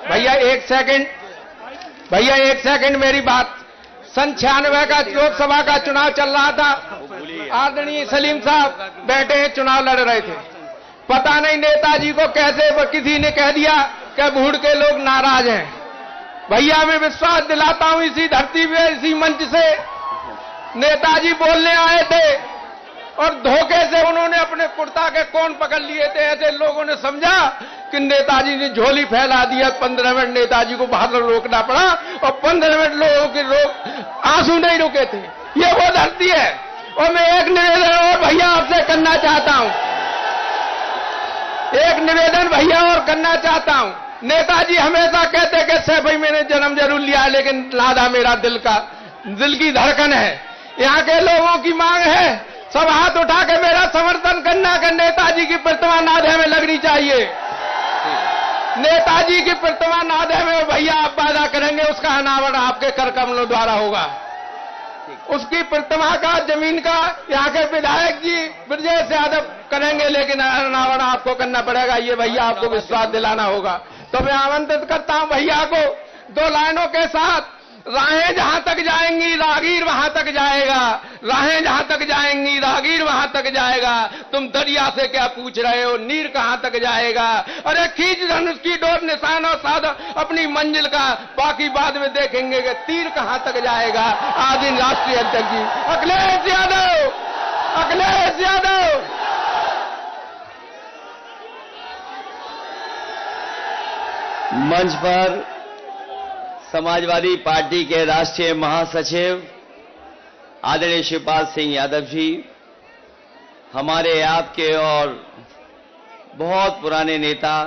भैया एक सेकंड मेरी बात। सन 96 का लोकसभा का चुनाव चल रहा था। आदरणीय सलीम साहब बैठे हैं, चुनाव लड़ रहे थे। पता नहीं नेताजी को कैसे किसी ने कह दिया कि भूड़ के लोग नाराज हैं। भैया मैं विश्वास दिलाता हूं इसी धरती पे, इसी मंच से नेताजी बोलने आए थे और धोखे से उन्होंने अपने कुर्ता के कोन पकड़ लिए थे। ऐसे लोगों ने समझा कि नेताजी ने झोली फैला दिया। 15 मिनट नेताजी को बाहर रोकना पड़ा और 15 मिनट लोगों के आंसू नहीं रुके थे। ये वो धरती है। और मैं एक निवेदन और भैया आपसे करना चाहता हूं, एक निवेदन भैया और करना चाहता हूं। नेताजी हमेशा कहते कि सैफ भाई मैंने जन्म जरूर लिया लेकिन लादा मेरा दिल की धड़कन है। यहां के लोगों की मांग है सब हाथ उठा के मेरा समर्थन करना कि नेताजी की प्रतिमा नादे में लगनी चाहिए। नेताजी की प्रतिमा नादे में भैया आप वादा करेंगे उसका अनावरण आपके कर कमलों द्वारा होगा। उसकी प्रतिमा का जमीन का यहाँ के विधायक जी ब्रजेश यादव करेंगे लेकिन अनावरण आपको करना पड़ेगा। ये भैया आपको विश्वास दिलाना होगा। तो मैं आमंत्रित करता हूं भैया को 2 लाइनों के साथ। राहें जहां तक जाएंगी रागीर वहां तक जाएगा, राहें जहां तक जाएंगी रागीर वहां तक जाएगा। तुम दरिया से क्या पूछ रहे हो, नीर कहां तक जाएगा। अरे खींच धनुष की डोर, निशाना साध अपनी मंजिल का, बाकी बाद में देखेंगे कि तीर कहां तक जाएगा। आज इन राष्ट्रीय अध्यक्ष जी अखिलेश यादव, अखिलेश यादव। मंच पर समाजवादी पार्टी के राष्ट्रीय महासचिव आदरणीय शिवपाल सिंह यादव जी, हमारे आपके और बहुत पुराने नेता,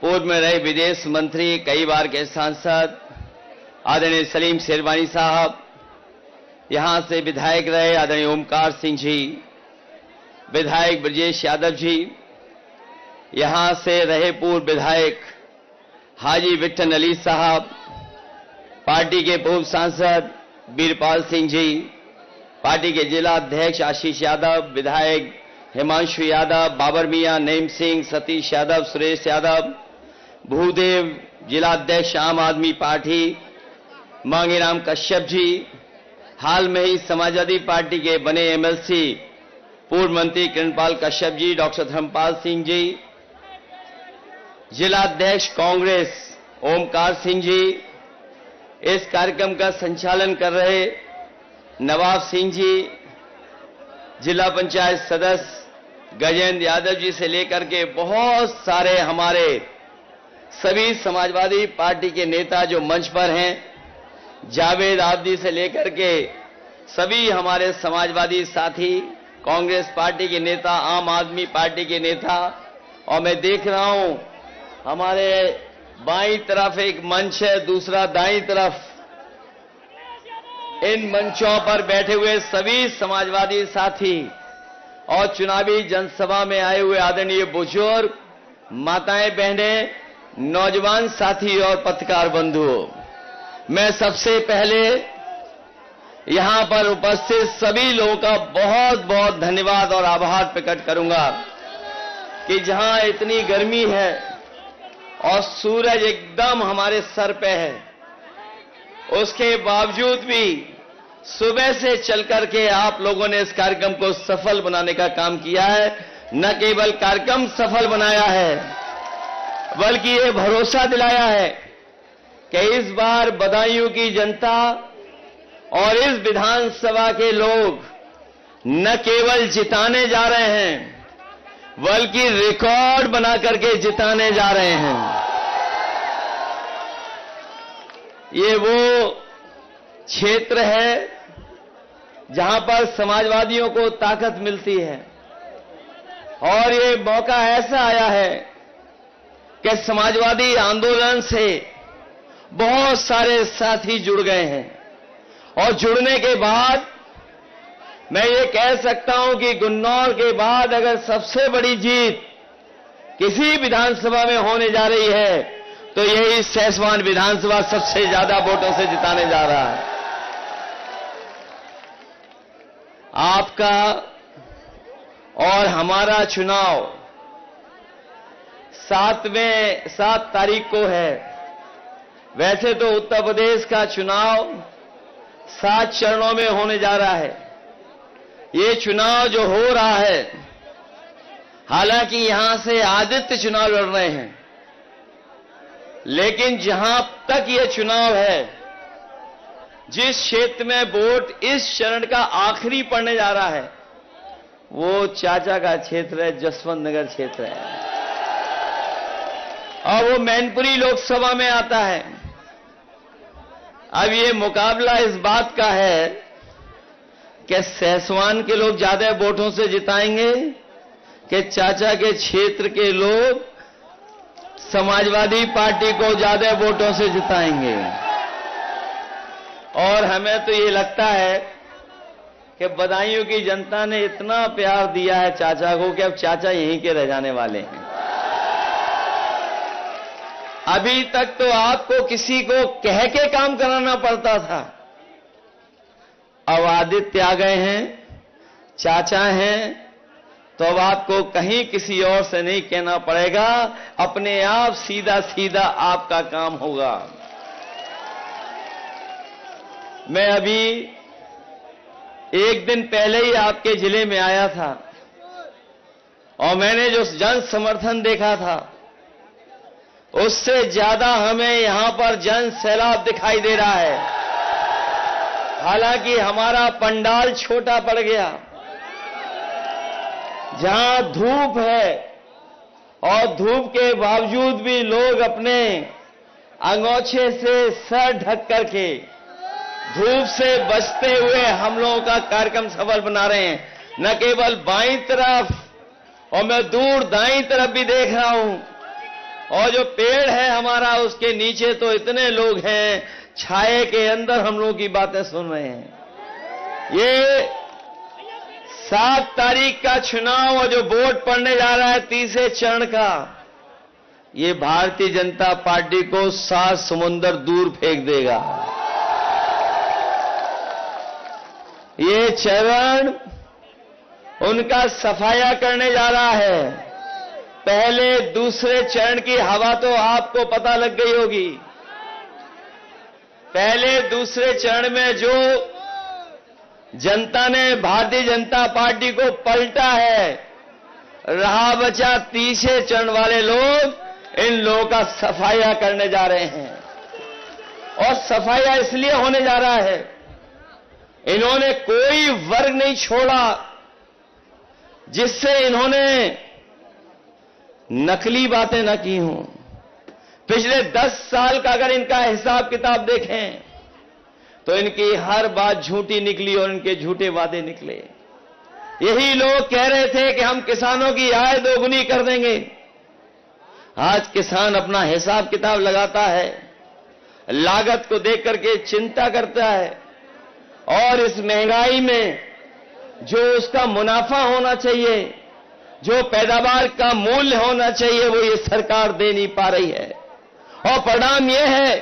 पूर्व में रहे विदेश मंत्री, कई बार के सांसद आदरणीय सलीम शेरवानी साहब, यहां से विधायक रहे आदरणीय ओमकार सिंह जी, विधायक ब्रजेश यादव जी, यहां से रहे पूर्व विधायक हाजी विठन अली साहब, पार्टी के पूर्व सांसद बीरपाल सिंह जी, पार्टी के जिला अध्यक्ष आशीष यादव, विधायक हिमांशु यादव, बाबर मियां, नईम सिंह, सतीश यादव, सुरेश यादव, भूदेव जिला अध्यक्ष आम आदमी पार्टी, मांगीराम कश्यप जी, हाल में ही समाजवादी पार्टी के बने एमएलसी पूर्व मंत्री किरणपाल कश्यप जी, डॉक्टर धर्मपाल सिंह जी, जिला अध्यक्ष कांग्रेस ओमकार सिंह जी, इस कार्यक्रम का संचालन कर रहे नवाब सिंह जी, जिला पंचायत सदस्य गजेंद्र यादव जी से लेकर के बहुत सारे हमारे सभी समाजवादी पार्टी के नेता जो मंच पर हैं, जावेद आबदी से लेकर के सभी हमारे समाजवादी साथी, कांग्रेस पार्टी के नेता, आम आदमी पार्टी के नेता। और मैं देख रहा हूं हमारे बाईं तरफ एक मंच है, दूसरा दाईं तरफ। इन मंचों पर बैठे हुए सभी समाजवादी साथी और चुनावी जनसभा में आए हुए आदरणीय बुजुर्ग, माताएं, बहनें, नौजवान साथी और पत्रकार बंधुओं, मैं सबसे पहले यहां पर उपस्थित सभी लोगों का बहुत बहुत धन्यवाद और आभार प्रकट करूंगा कि जहां इतनी गर्मी है और सूरज एकदम हमारे सर पे है, उसके बावजूद भी सुबह से चल करके आप लोगों ने इस कार्यक्रम को सफल बनाने का काम किया है। न केवल कार्यक्रम सफल बनाया है, बल्कि ये भरोसा दिलाया है कि इस बार बदायूं की जनता और इस विधानसभा के लोग न केवल जिताने जा रहे हैं, बल्कि रिकॉर्ड बना करके जिताने जा रहे हैं। ये वो क्षेत्र है जहां पर समाजवादियों को ताकत मिलती है और ये मौका ऐसा आया है कि समाजवादी आंदोलन से बहुत सारे साथी जुड़ गए हैं और जुड़ने के बाद मैं ये कह सकता हूं कि गुन्नौर के बाद अगर सबसे बड़ी जीत किसी विधानसभा में होने जा रही है तो यही सैसवान विधानसभा सबसे ज्यादा वोटों से जिताने जा रहा है। आपका और हमारा चुनाव 7 तारीख को है। वैसे तो उत्तर प्रदेश का चुनाव 7 चरणों में होने जा रहा है। ये चुनाव जो हो रहा है, हालांकि यहां से आदित्य चुनाव लड़ रहे हैं, लेकिन जहां तक ये चुनाव है, जिस क्षेत्र में वोट इस चरण का आखिरी पड़ने जा रहा है, वो चाचा का क्षेत्र है, जसवंत नगर क्षेत्र है, और वो मैनपुरी लोकसभा में आता है। अब ये मुकाबला इस बात का है कि सहसवान के लोग ज्यादा वोटों से जिताएंगे कि चाचा के क्षेत्र के लोग समाजवादी पार्टी को ज्यादा वोटों से जिताएंगे। और हमें तो ये लगता है कि बदायूं की जनता ने इतना प्यार दिया है चाचा को कि अब चाचा यहीं के रह जाने वाले हैं। अभी तक तो आपको किसी को कह के काम कराना पड़ता था, अब आदित्य आ गए हैं, चाचा हैं, तो अब आपको कहीं किसी और से नहीं कहना पड़ेगा, अपने आप सीधा सीधा आपका काम होगा। मैं अभी 1 दिन पहले ही आपके जिले में आया था और मैंने जो जन समर्थन देखा था, उससे ज्यादा हमें यहां पर जन सैलाब दिखाई दे रहा है। हालांकि हमारा पंडाल छोटा पड़ गया, जहां धूप है और धूप के बावजूद भी लोग अपने अंगोछे से सर ढक करके धूप से बचते हुए हम लोगों का कार्यक्रम सफल बना रहे हैं। न केवल बाईं तरफ, और मैं दूर दाईं तरफ भी देख रहा हूं, और जो पेड़ है हमारा उसके नीचे तो इतने लोग हैं, छाए के अंदर हम लोगों की बातें सुन रहे हैं। ये 7 तारीख का चुनाव और जो वोट पड़ने जा रहा है तीसरे चरण का, ये भारतीय जनता पार्टी को 7 समुंदर दूर फेंक देगा। ये चरण उनका सफाया करने जा रहा है। पहले दूसरे चरण की हवा तो आपको पता लग गई होगी। पहले दूसरे चरण में जो जनता ने भारतीय जनता पार्टी को पलटा है, रहा बचा तीसरे चरण वाले लोग इन लोगों का सफाया करने जा रहे हैं। और सफाया इसलिए होने जा रहा है, इन्होंने कोई वर्ग नहीं छोड़ा जिससे इन्होंने नकली बातें न की हों। पिछले 10 साल का अगर इनका हिसाब किताब देखें तो इनकी हर बात झूठी निकली और इनके झूठे वादे निकले। यही लोग कह रहे थे कि हम किसानों की आय दोगुनी कर देंगे। आज किसान अपना हिसाब किताब लगाता है, लागत को देख करके चिंता करता है, और इस महंगाई में जो उसका मुनाफा होना चाहिए, जो पैदावार का मूल्य होना चाहिए, वो ये सरकार दे नहीं पा रही है। और परिणाम यह है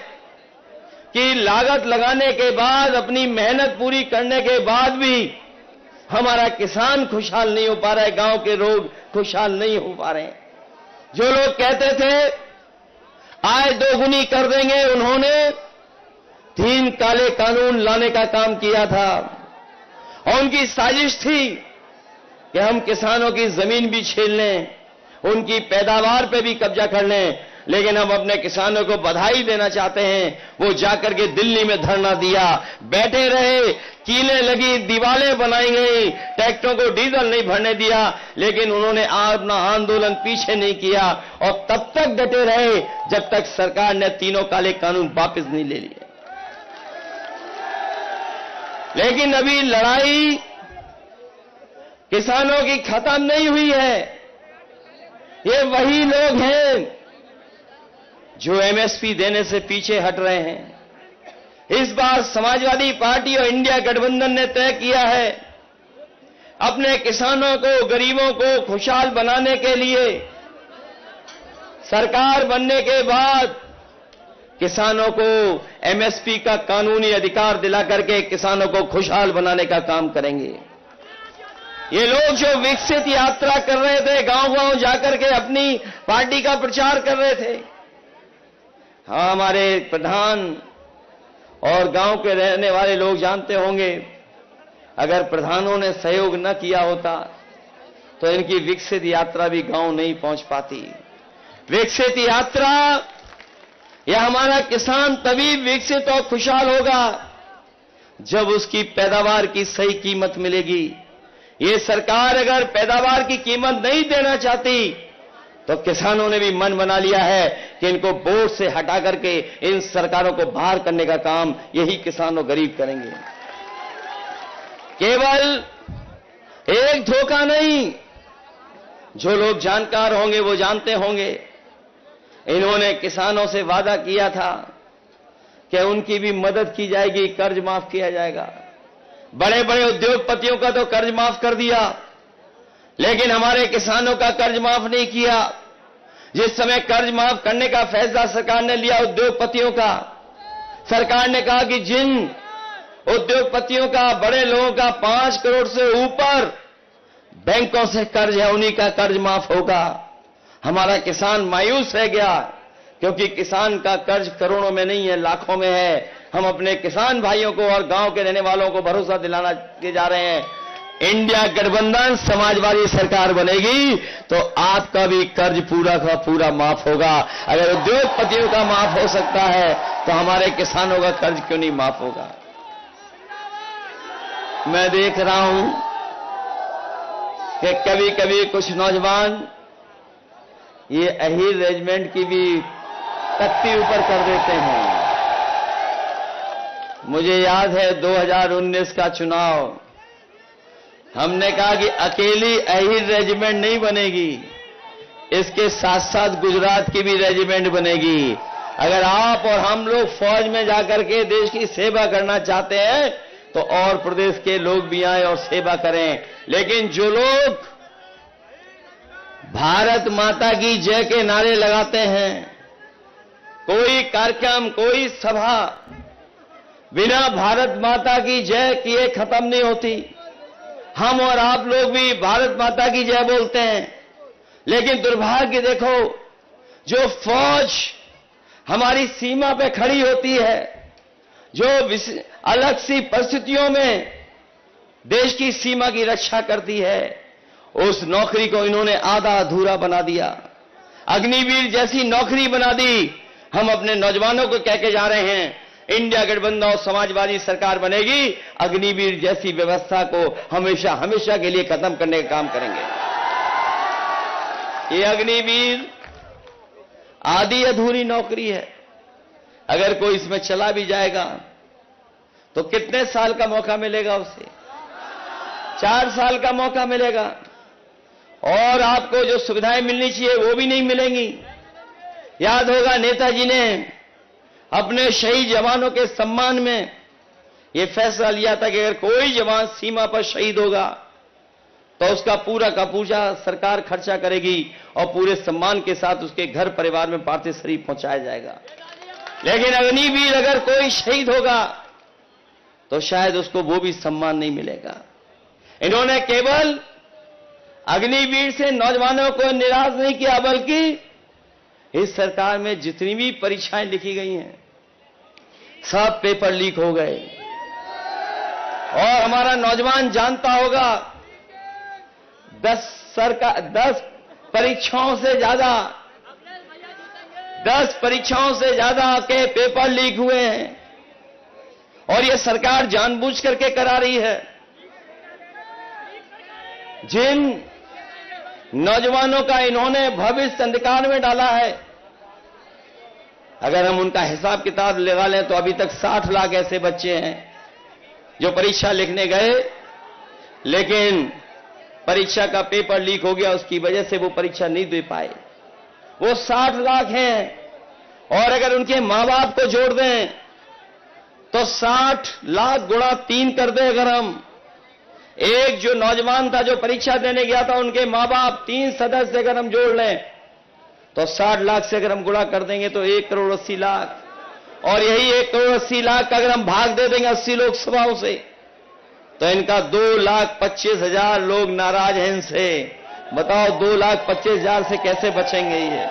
कि लागत लगाने के बाद, अपनी मेहनत पूरी करने के बाद भी हमारा किसान खुशहाल नहीं हो पा रहा है, गांव के लोग खुशहाल नहीं हो पा रहे हैं। जो लोग कहते थे आय दोगुनी कर देंगे, उन्होंने 3 काले कानून लाने का काम किया था, और उनकी साजिश थी कि हम किसानों की जमीन भी छीन लें, उनकी पैदावार पे भी कब्जा कर लें। लेकिन हम अपने किसानों को बधाई देना चाहते हैं, वो जाकर के दिल्ली में धरना दिया, बैठे रहे, कीलें लगी, दीवारें बनाई गई, ट्रैक्टरों को डीजल नहीं भरने दिया, लेकिन उन्होंने अपना आंदोलन पीछे नहीं किया और तब तक डटे रहे जब तक सरकार ने 3 काले कानून वापस नहीं ले लिए। लेकिन अभी लड़ाई किसानों की खत्म नहीं हुई है। ये वही लोग हैं जो एमएसपी देने से पीछे हट रहे हैं। इस बार समाजवादी पार्टी और इंडिया गठबंधन ने तय किया है, अपने किसानों को, गरीबों को खुशहाल बनाने के लिए सरकार बनने के बाद किसानों को एमएसपी का कानूनी अधिकार दिला करके किसानों को खुशहाल बनाने का काम करेंगे। ये लोग जो विकसित यात्रा कर रहे थे, गांव-गांव जाकर के अपनी पार्टी का प्रचार कर रहे थे, हाँ, हमारे प्रधान और गांव के रहने वाले लोग जानते होंगे, अगर प्रधानों ने सहयोग न किया होता तो इनकी विकसित यात्रा भी गांव नहीं पहुंच पाती। विकसित यात्रा, यह हमारा किसान तभी विकसित और खुशहाल होगा जब उसकी पैदावार की सही कीमत मिलेगी। ये सरकार अगर पैदावार की कीमत नहीं देना चाहती तो किसानों ने भी मन बना लिया है कि इनको बोर्ड से हटा करके इन सरकारों को बाहर करने का काम यही किसान और गरीब करेंगे। केवल एक धोखा नहीं, जो लोग जानकार होंगे वो जानते होंगे, इन्होंने किसानों से वादा किया था कि उनकी भी मदद की जाएगी, कर्ज माफ किया जाएगा। बड़े बड़े उद्योगपतियों का तो कर्ज माफ कर दिया, लेकिन हमारे किसानों का कर्ज माफ नहीं किया। जिस समय कर्ज माफ करने का फैसला सरकार ने लिया उद्योगपतियों का, सरकार ने कहा कि जिन उद्योगपतियों का, बड़े लोगों का 5 करोड़ से ऊपर बैंकों से कर्ज है, उन्हीं का कर्ज माफ होगा। हमारा किसान मायूस रह गया, क्योंकि किसान का कर्ज करोड़ों में नहीं है, लाखों में है। हम अपने किसान भाइयों को और गांव के रहने वालों को भरोसा दिलाना के जा रहे हैं, इंडिया गठबंधन समाजवादी सरकार बनेगी तो आपका भी कर्ज पूरा का पूरा माफ होगा। अगर उद्योगपतियों का माफ हो सकता है तो हमारे किसानों का कर्ज क्यों नहीं माफ होगा। मैं देख रहा हूं कि कभी कभी कुछ नौजवान ये अहीर रेजिमेंट की भी तख्ती ऊपर कर देते हैं। मुझे याद है 2019 का चुनाव, हमने कहा कि अकेली अहीर रेजिमेंट नहीं बनेगी, इसके साथ साथ गुजरात की भी रेजिमेंट बनेगी। अगर आप और हम लोग फौज में जाकर के देश की सेवा करना चाहते हैं तो और प्रदेश के लोग भी आए और सेवा करें। लेकिन जो लोग भारत माता की जय के नारे लगाते हैं, कोई कार्यक्रम, कोई सभा बिना भारत माता की जय किए खत्म नहीं होती। हम और आप लोग भी भारत माता की जय बोलते हैं, लेकिन दुर्भाग्य देखो, जो फौज हमारी सीमा पे खड़ी होती है, जो अलग सी परिस्थितियों में देश की सीमा की रक्षा करती है, उस नौकरी को इन्होंने आधा अधूरा बना दिया। अग्निवीर जैसी नौकरी बना दी। हम अपने नौजवानों को कह के जा रहे हैं, इंडिया गठबंधन और समाजवादी सरकार बनेगी, अग्निवीर जैसी व्यवस्था को हमेशा हमेशा के लिए खत्म करने का काम करेंगे। ये अग्निवीर आधी अधूरी नौकरी है। अगर कोई इसमें चला भी जाएगा तो कितने साल का मौका मिलेगा उसे? 4 साल का मौका मिलेगा, और आपको जो सुविधाएं मिलनी चाहिए वो भी नहीं मिलेंगी। याद होगा नेताजी ने अपने शहीद जवानों के सम्मान में यह फैसला लिया था कि अगर कोई जवान सीमा पर शहीद होगा तो उसका पूरा का पूरा सरकार खर्चा करेगी और पूरे सम्मान के साथ उसके घर परिवार में पार्थिव शरीर पहुंचाया जाएगा। लेकिन अग्निवीर अगर कोई शहीद होगा तो शायद उसको वो भी सम्मान नहीं मिलेगा। इन्होंने केवल अग्निवीर से नौजवानों को निराश नहीं किया, बल्कि इस सरकार में जितनी भी परीक्षाएं लिखी गई हैं सब पेपर लीक हो गए। और हमारा नौजवान जानता होगा 10 परीक्षाओं से ज्यादा के पेपर लीक हुए हैं, और यह सरकार जानबूझ करके करा रही है। जिन नौजवानों का इन्होंने भविष्य अंधकार में डाला है, अगर हम उनका हिसाब किताब लगा लें तो अभी तक 60 लाख ऐसे बच्चे हैं जो परीक्षा लिखने गए, लेकिन परीक्षा का पेपर लीक हो गया, उसकी वजह से वो परीक्षा नहीं दे पाए। वो 60 लाख हैं, और अगर उनके मां बाप को जोड़ दें तो 60 लाख गुणा 3 कर दें। अगर हम एक जो नौजवान था जो परीक्षा देने गया था, उनके मां बाप 3 सदस्य अगर हम जोड़ लें तो 60 लाख से अगर हम गुणा कर देंगे तो 1 करोड़ 80 लाख, और यही 1 करोड़ 80 लाख का अगर हम भाग दे देंगे 80 लोकसभाओं से तो इनका 2,25,000 लोग नाराज हैं इनसे। बताओ 2,25,000 से कैसे बचेंगे ये?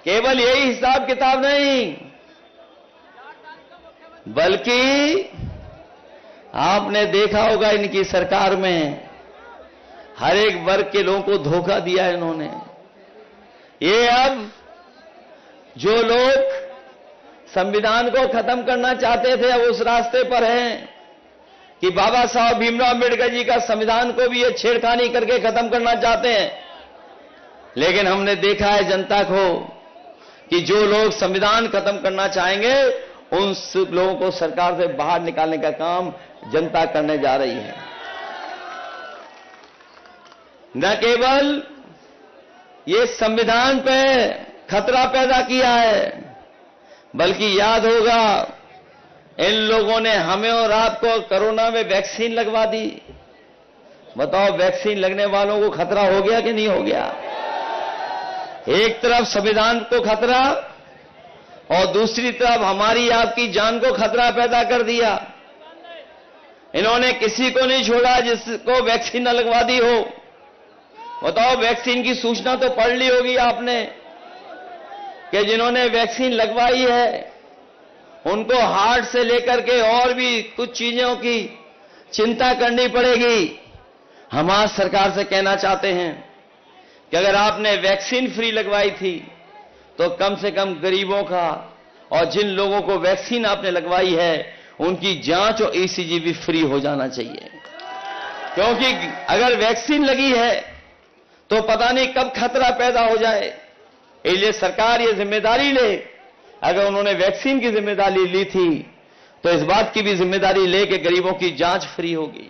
केवल यही हिसाब किताब नहीं, बल्कि आपने देखा होगा इनकी सरकार में हर एक वर्ग के लोगों को धोखा दिया इन्होंने। ये अब जो लोग संविधान को खत्म करना चाहते थे अब उस रास्ते पर हैं कि बाबा साहब भीमराव अम्बेडकर जी का संविधान को भी ये छेड़खानी करके खत्म करना चाहते हैं। लेकिन हमने देखा है जनता को कि जो लोग संविधान खत्म करना चाहेंगे उन लोगों को सरकार से बाहर निकालने का काम जनता करने जा रही है। न केवल ये संविधान पे खतरा पैदा किया है, बल्कि याद होगा इन लोगों ने हमें और आपको कोरोना में वैक्सीन लगवा दी। बताओ वैक्सीन लगने वालों को खतरा हो गया कि नहीं हो गया? एक तरफ संविधान को खतरा और दूसरी तरफ हमारी आपकी जान को खतरा पैदा कर दिया। इन्होंने किसी को नहीं छोड़ा जिसको वैक्सीन न लगवा दी हो। बताओ वैक्सीन की सूचना तो पढ़ ली होगी आपने कि जिन्होंने वैक्सीन लगवाई है उनको हार्ट से लेकर के और भी कुछ चीजों की चिंता करनी पड़ेगी। हम आज सरकार से कहना चाहते हैं कि अगर आपने वैक्सीन फ्री लगवाई थी तो कम से कम गरीबों का और जिन लोगों को वैक्सीन आपने लगवाई है उनकी जांच और ईसीजी भी फ्री हो जाना चाहिए। क्योंकि अगर वैक्सीन लगी है तो पता नहीं कब खतरा पैदा हो जाए। इसलिए सरकार ये जिम्मेदारी ले, अगर उन्होंने वैक्सीन की जिम्मेदारी ली थी तो इस बात की भी जिम्मेदारी ले कि गरीबों की जांच फ्री होगी।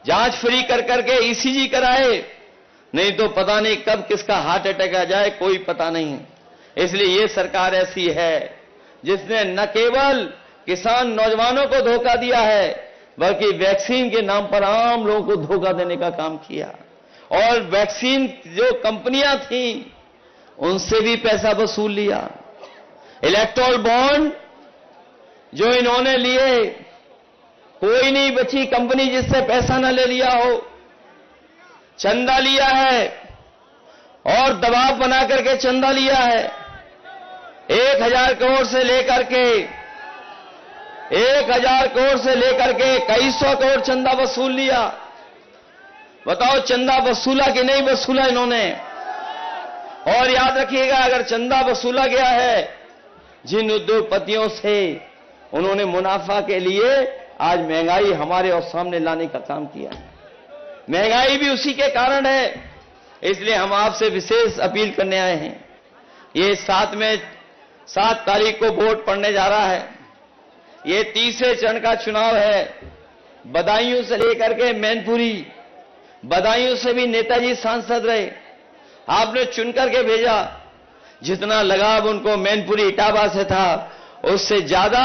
जांच फ्री कर करके ईसीजी कराए, नहीं तो पता नहीं कब किसका हार्ट अटैक आ जाए, कोई पता नहीं। इसलिए ये सरकार ऐसी है जिसने न केवल किसान नौजवानों को धोखा दिया है बल्कि वैक्सीन के नाम पर आम लोगों को धोखा देने का काम किया। और वैक्सीन जो कंपनियां थी उनसे भी पैसा वसूल लिया। इलेक्टोरल बॉन्ड जो इन्होंने लिए, कोई नहीं बची कंपनी जिससे पैसा न ले लिया हो। चंदा लिया है और दबाव बना करके चंदा लिया है। 1,000 करोड़ से लेकर के 1,000 करोड़ से लेकर के कई सौ करोड़ चंदा वसूल लिया। बताओ चंदा वसूला कि नहीं वसूला इन्होंने? और याद रखिएगा अगर चंदा वसूला गया है, जिन उद्योगपतियों से उन्होंने मुनाफा के लिए आज महंगाई हमारे और सामने लाने का काम किया, महंगाई भी उसी के कारण है। इसलिए हम आपसे विशेष अपील करने आए हैं। ये 7 तारीख को वोट पड़ने जा रहा है। ये तीसरे चरण का चुनाव है। बदायूं से लेकर के मैनपुरी, बदायूं से भी नेताजी सांसद रहे, आपने चुनकर के भेजा। जितना लगाव उनको मैनपुरी इटावा से था उससे ज्यादा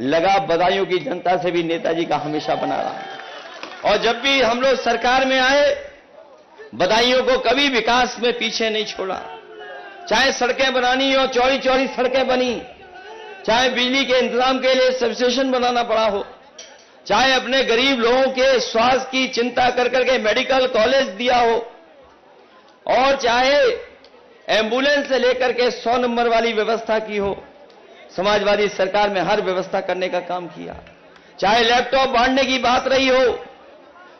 लगाव बदायूं की जनता से भी नेताजी का हमेशा बना रहा। और जब भी हम लोग सरकार में आए बदायूं को कभी विकास में पीछे नहीं छोड़ा। चाहे सड़कें बनानी हो, चौड़ी चौड़ी सड़कें बनी, चाहे बिजली के इंतजाम के लिए सबस्टेशन बनाना पड़ा हो, चाहे अपने गरीब लोगों के स्वास्थ्य की चिंता कर करके मेडिकल कॉलेज दिया हो, और चाहे एम्बुलेंस से लेकर के 100 नंबर वाली व्यवस्था की हो। समाजवादी सरकार में हर व्यवस्था करने का काम किया। चाहे लैपटॉप बांटने की बात रही हो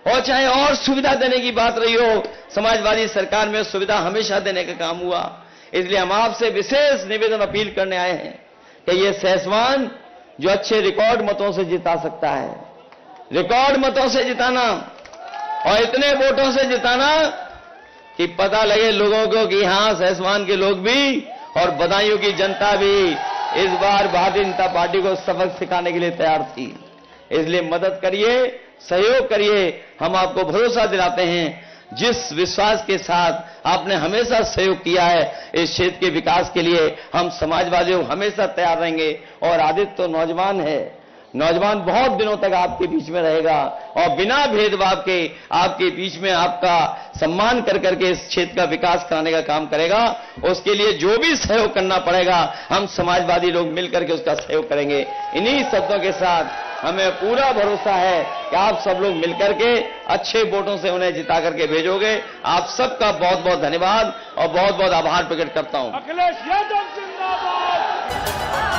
और चाहे और सुविधा देने की बात रही हो, समाजवादी सरकार में सुविधा हमेशा देने का काम हुआ। इसलिए हम आपसे विशेष निवेदन अपील करने आए हैं कि ये सहसवान जो अच्छे रिकॉर्ड मतों से जिता सकता है, रिकॉर्ड मतों से जिताना और इतने वोटों से जिताना कि पता लगे लोगों को कि हां सहसवान के लोग भी और बदायूं की जनता भी इस बार भारतीय जनता पार्टी को सबक सिखाने के लिए तैयार थी। इसलिए मदद करिए, सहयोग करिए। हम आपको भरोसा दिलाते हैं जिस विश्वास के साथ आपने हमेशा सहयोग किया है इस क्षेत्र के विकास के लिए, हम समाजवादी हमेशा तैयार रहेंगे। और आदित्य तो नौजवान है, नौजवान बहुत दिनों तक आपके बीच में रहेगा और बिना भेदभाव के आपके बीच में आपका सम्मान कर करके इस क्षेत्र का विकास कराने का काम करेगा। उसके लिए जो भी सहयोग करना पड़ेगा हम समाजवादी लोग मिलकर के उसका सहयोग करेंगे। इन्हीं शब्दों के साथ हमें पूरा भरोसा है कि आप सब लोग मिलकर के अच्छे वोटों से उन्हें जिता करके भेजोगे। आप सबका बहुत बहुत धन्यवाद और बहुत बहुत आभार प्रकट करता हूं। अखिलेश यादव जिंदाबाद।